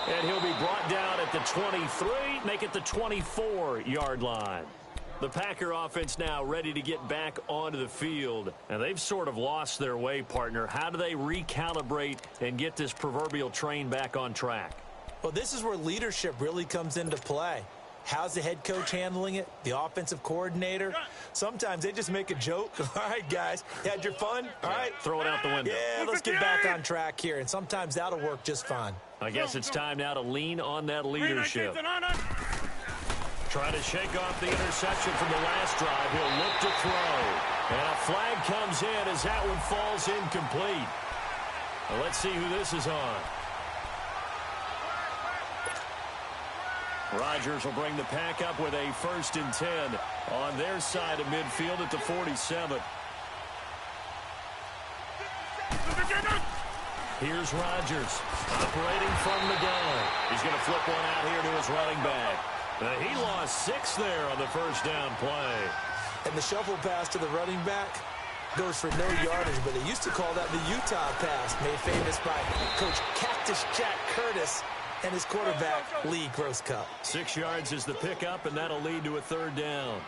And he'll be brought down at the 23, make it the 24-yard line. The Packer offense now ready to get back onto the field. And they've sort of lost their way, partner. How do they recalibrate and get this proverbial train back on track? Well, this is where leadership really comes into play. How's the head coach handling it? The offensive coordinator? Sometimes they just make a joke. All right, guys, had your fun? All right. Throw it out the window. Yeah, let's get back on track here. And sometimes that'll work just fine. I guess it's time now to lean on that leadership. Trying to shake off the interception from the last drive. He'll look to throw. And a flag comes in as that one falls incomplete. Well, let's see who this is on. Rodgers will bring the pack up with a 1st and 10 on their side of midfield at the 47. Here's Rodgers operating from the gun. He's going to flip one out here to his running back. He lost 6 there on the first down play. And the shuffle pass to the running back goes for no yardage, but they used to call that the Utah pass, made famous by Coach Cactus Jack Curtis and his quarterback, Lee Grosscup. 6 yards is the pickup, and that'll lead to a 3rd down.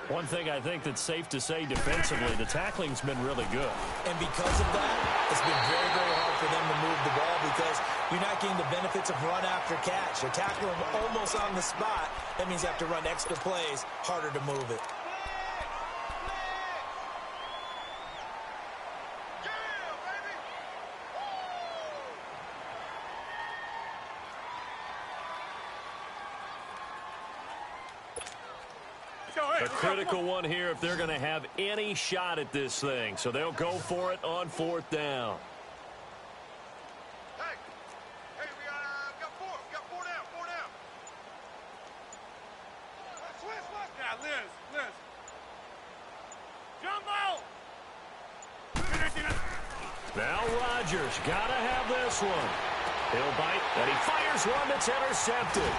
One thing I think that's safe to say defensively, the tackling's been really good. And because of that, it's been very, very hard for them to move the ball because you're not getting the benefits of run after catch. They're tackling almost on the spot. That means you have to run extra plays, harder to move it. A critical one here if they're going to have any shot at this thing. So they'll go for it on 4th down. Hey, we got 4. We got 4 down. 4 down. Switch. Yeah, Liz. Jumbo. Now Rodgers got to have this one. He'll bite, and he fires one that's intercepted.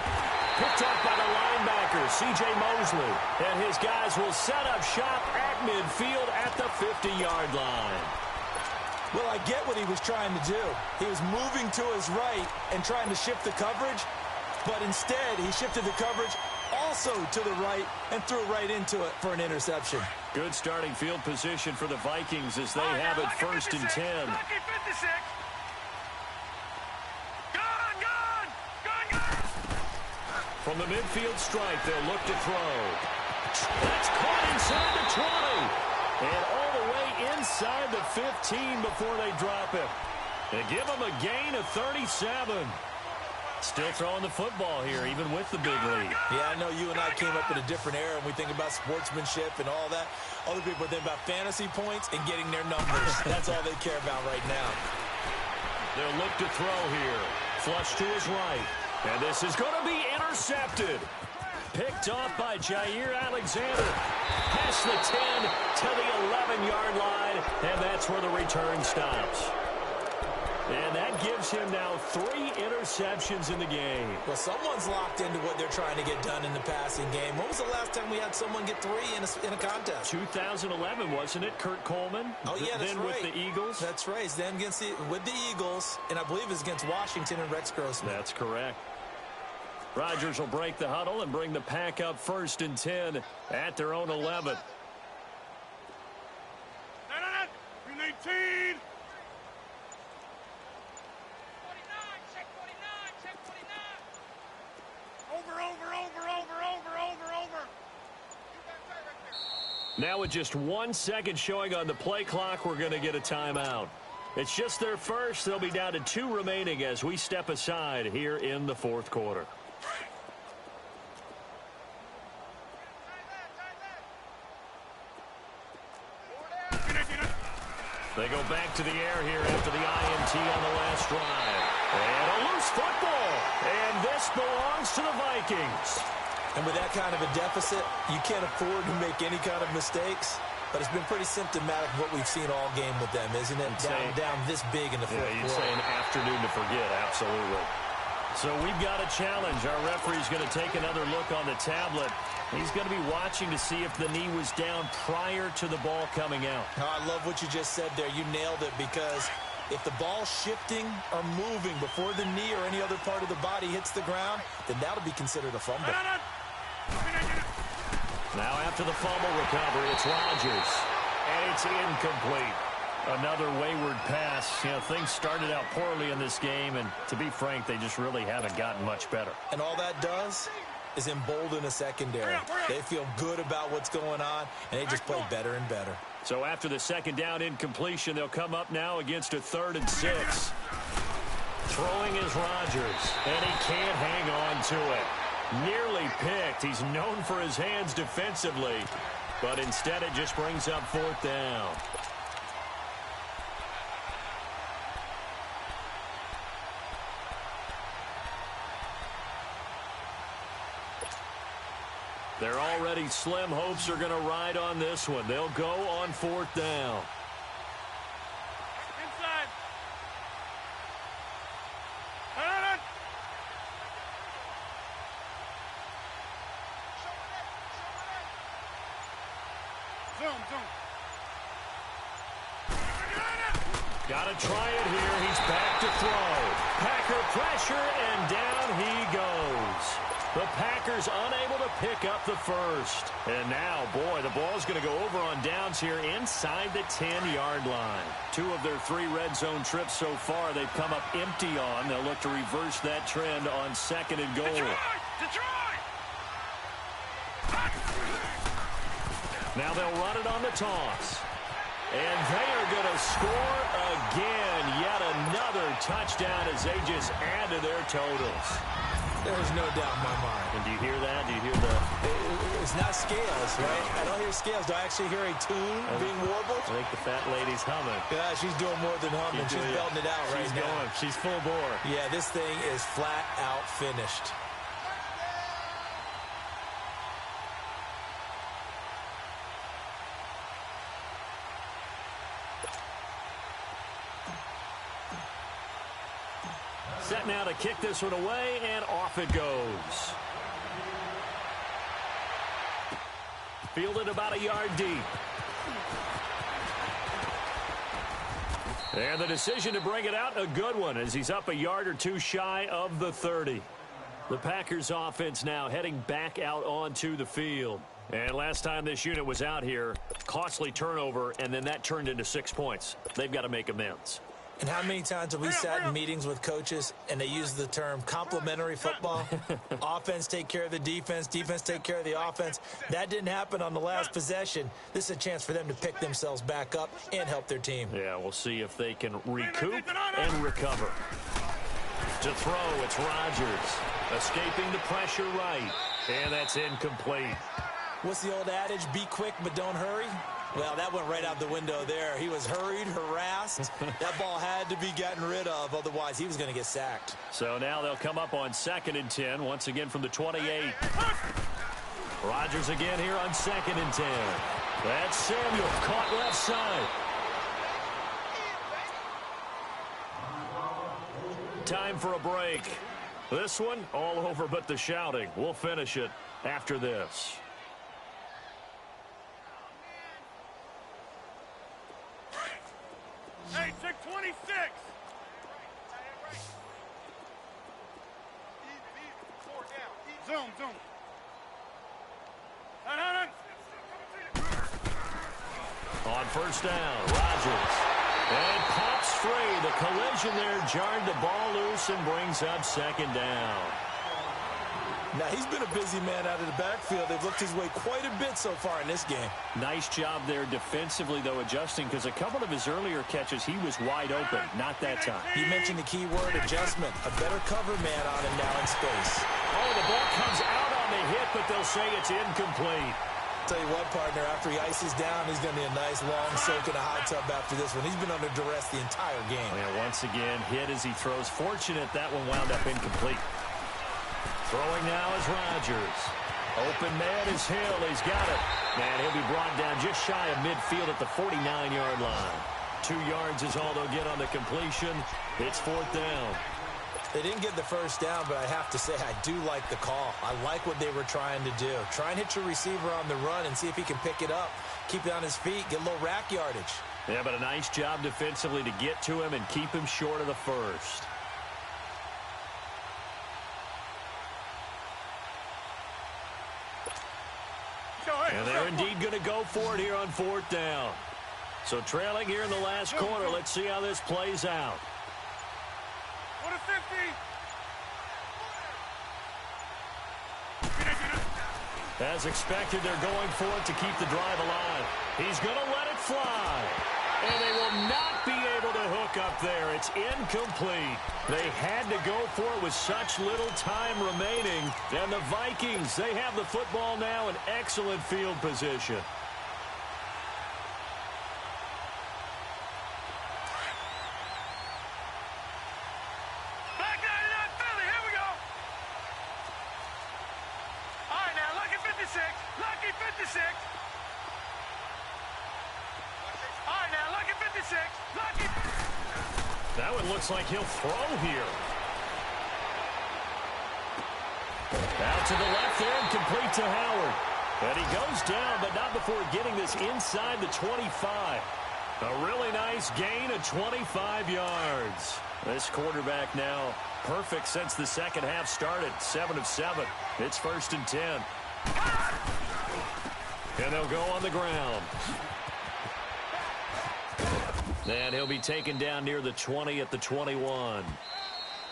Picked up by the linebacker, C.J. Mosley. And his guys will set up shop at midfield at the 50-yard line. Well, I get what he was trying to do. He was moving to his right and trying to shift the coverage, but instead he shifted the coverage also to the right and threw right into it for an interception. Good starting field position for the Vikings as they have it 1st and 10. Lucky 56. From the midfield stripe, they'll look to throw. That's caught inside the 20. And all the way inside the 15 before they drop him. They give him a gain of 37. Still throwing the football here, even with the big lead. Yeah, I know you and I came up in a different era, and we think about sportsmanship and all that. Other people think about fantasy points and getting their numbers. That's all they care about right now. They'll look to throw here. Flush to his right. And this is going to be intercepted. Picked off by Jair Alexander. Past the 10 to the 11-yard line, and that's where the return stops. And that gives him now 3 interceptions in the game. Well, someone's locked into what they're trying to get done in the passing game. When was the last time we had someone get 3 in a contest? 2011, wasn't it, Kurt Coleman? Oh, yeah, that's then right. With the Eagles? That's right. Then with the Eagles, and I believe it's against Washington and Rex Grossman. That's correct. Rodgers will break the huddle and bring the pack up 1st and 10 at their own 11. 18. Now with just 1 second showing on the play clock, we're going to get a timeout. It's just their first. They'll be down to 2 remaining as we step aside here in the 4th quarter. They go back to the air here after the INT on the last drive. And a loose football. And this belongs to the Vikings. And with that kind of a deficit, you can't afford to make any kind of mistakes. But it's been pretty symptomatic of what we've seen all game with them, isn't it? Down this big in the 4th quarter. You'd say an afternoon to forget, absolutely. So we've got a challenge. Our referee's going to take another look on the tablet. He's going to be watching to see if the knee was down prior to the ball coming out. Oh, I love what you just said there. You nailed it, because if the ball's shifting or moving before the knee or any other part of the body hits the ground, then that'll be considered a fumble. Now after the fumble recovery, it's Rodgers. And it's incomplete. Another wayward pass. You know, things started out poorly in this game, and to be frank, they just really haven't gotten much better. And all that does is embolden a secondary. They feel good about what's going on, and they just play better and better. So after the 2nd down incompletion, they'll come up now against a 3rd and 6. Throwing is Rodgers, and he can't hang on to it. Nearly picked. He's known for his hands defensively, but instead it just brings up 4th down. Their already slim hopes are going to ride on this one. They'll go on 4th down. Inside. Zoom. Got to try it here. He's back to throw. Packer pressure, and down he goes. The Packers unable to pick up the first. And now, boy, the ball's going to go over on downs here inside the 10-yard line. 2 of their 3 red zone trips so far they've come up empty on. They'll look to reverse that trend on 2nd and goal. Detroit! Now they'll run it on the toss. And they are going to score again. Yet another touchdown as they just add to their totals. There's no doubt in my mind. And do you hear that? Do you hear the... It's not scales, right? I don't hear scales. Do I actually hear a tune being warbled? I think the fat lady's humming. Yeah, she's doing more than humming. She's belting it out right now. She's full bore. Yeah, this thing is flat out finished. Set now to kick this one away, and off it goes. Fielded about a yard deep. And the decision to bring it out, a good one, as he's up a yard or 2 shy of the 30. The Packers offense now heading back out onto the field. And last time this unit was out here, costly turnover, and then that turned into 6 points. They've got to make amends. And how many times have we sat in meetings with coaches and they use the term complementary football? Offense take care of the defense, defense take care of the offense. That didn't happen on the last possession. This is a chance for them to pick themselves back up and help their team. Yeah, we'll see if they can recoup and recover. To throw, it's Rodgers. Escaping the pressure right. And that's incomplete. What's the old adage? Be quick, but don't hurry. Well, that went right out the window there. He was hurried, harassed. That ball had to be gotten rid of, otherwise he was going to get sacked. So now they'll come up on 2nd and 10, once again from the 28. Rodgers again here on 2nd and 10. That's Samuel, caught left side. Time for a break. This one, all over but the shouting. We'll finish it after this. Hey, check 26. Zoom. On first down, Rodgers. And pops free. The collision there jarred the ball loose and brings up 2nd down. Now, he's been a busy man out of the backfield. They've looked his way quite a bit so far in this game. Nice job there defensively, though, adjusting, because a couple of his earlier catches, he was wide open. Not that time. You mentioned the key word, adjustment. A better cover man on him now in space. Oh, the ball comes out on the hit, but they'll say it's incomplete. Tell you what, partner, after he ices down, he's going to be a nice long soak in a hot tub after this one. He's been under duress the entire game. Yeah, once again, hit as he throws. Fortunate that one wound up incomplete. Throwing now is Rodgers. Open man is Hill. He's got it. And he'll be brought down just shy of midfield at the 49-yard line. 2 yards is all they'll get on the completion. It's 4th down. They didn't get the first down, but I have to say I do like the call. I like what they were trying to do. Try and hit your receiver on the run and see if he can pick it up. Keep it on his feet, get a little rack yardage. Yeah, but a nice job defensively to get to him and keep him short of the first. And they're indeed going to go for it here on 4th down. So trailing here in the last quarter. Let's see how this plays out. What a 50. As expected, they're going for it to keep the drive alive. He's going to let it fly. And they will not be able to hook up there. It's incomplete. They had to go for it with such little time remaining. And the Vikings, they have the football now in excellent field position. Back 99 Philly, here we go. All right, now, lucky 56. Lucky 56. All right, now, lucky 56. Lucky. That one looks like he'll throw here. Out to the left there and complete to Howard. And he goes down, but not before getting this inside the 25. A really nice gain of 25 yards. This quarterback now perfect since the second half started. 7 of 7. It's 1st and 10. And they'll go on the ground. And he'll be taken down near the 20 at the 21.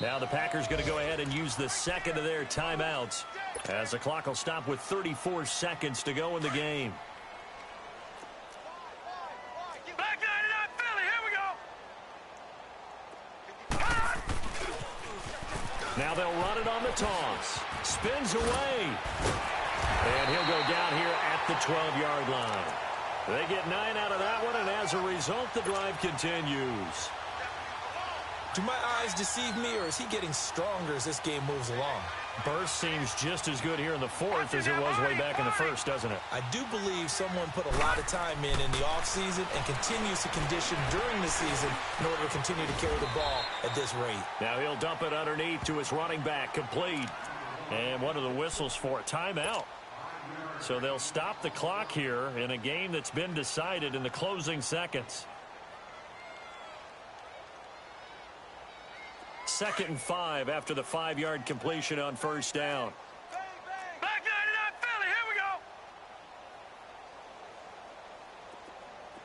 Now the Packers going to go ahead and use the second of their timeouts as the clock will stop with 34 seconds to go in the game. Back 99 Philly, here we go. Now they'll run it on the toss. Spins away. And he'll go down here at the 12-yard line. They get 9 out of that one, and as a result, the drive continues. Do my eyes deceive me, or is he getting stronger as this game moves along? Burst seems just as good here in the 4th as it was way back in the 1st, doesn't it? I do believe someone put a lot of time in the offseason and continues to condition during the season in order to continue to carry the ball at this rate. Now he'll dump it underneath to his running back, complete. And one of the whistles for a timeout. So they'll stop the clock here in a game that's been decided in the closing seconds. 2nd and 5 after the 5-yard completion on first down. Back 99 Philly, here we go.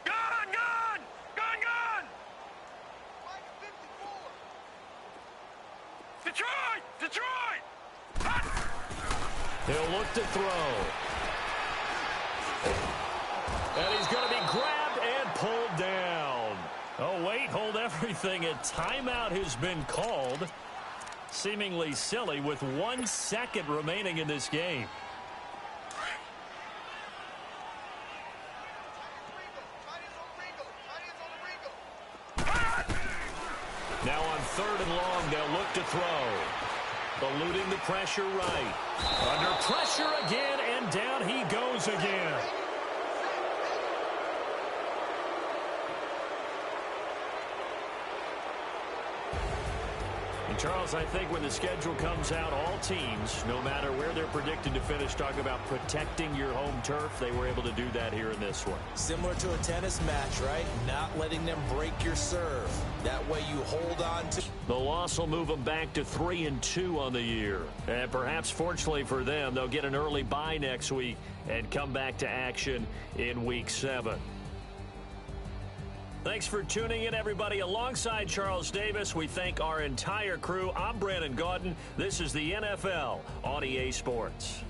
Gun, gun, gun, gun. He'll look to throw. And he's going to be grabbed and pulled down. Oh, wait, hold everything. A timeout has been called. Seemingly silly with 1 second remaining in this game. Now on 3rd and long, they'll look to throw. Eluding the pressure right. Under pressure again, and down he goes again. And Charles, I think when the schedule comes out, all teams, no matter where they're predicted to finish, talk about protecting your home turf. They were able to do that here in this one. Similar to a tennis match, right? Not letting them break your serve. That way you hold on to... The loss will move them back to 3-2 on the year. And perhaps fortunately for them, they'll get an early bye next week and come back to action in Week 7. Thanks for tuning in, everybody. Alongside Charles Davis, we thank our entire crew. I'm Brandon Gaudin. This is the NFL on EA Sports.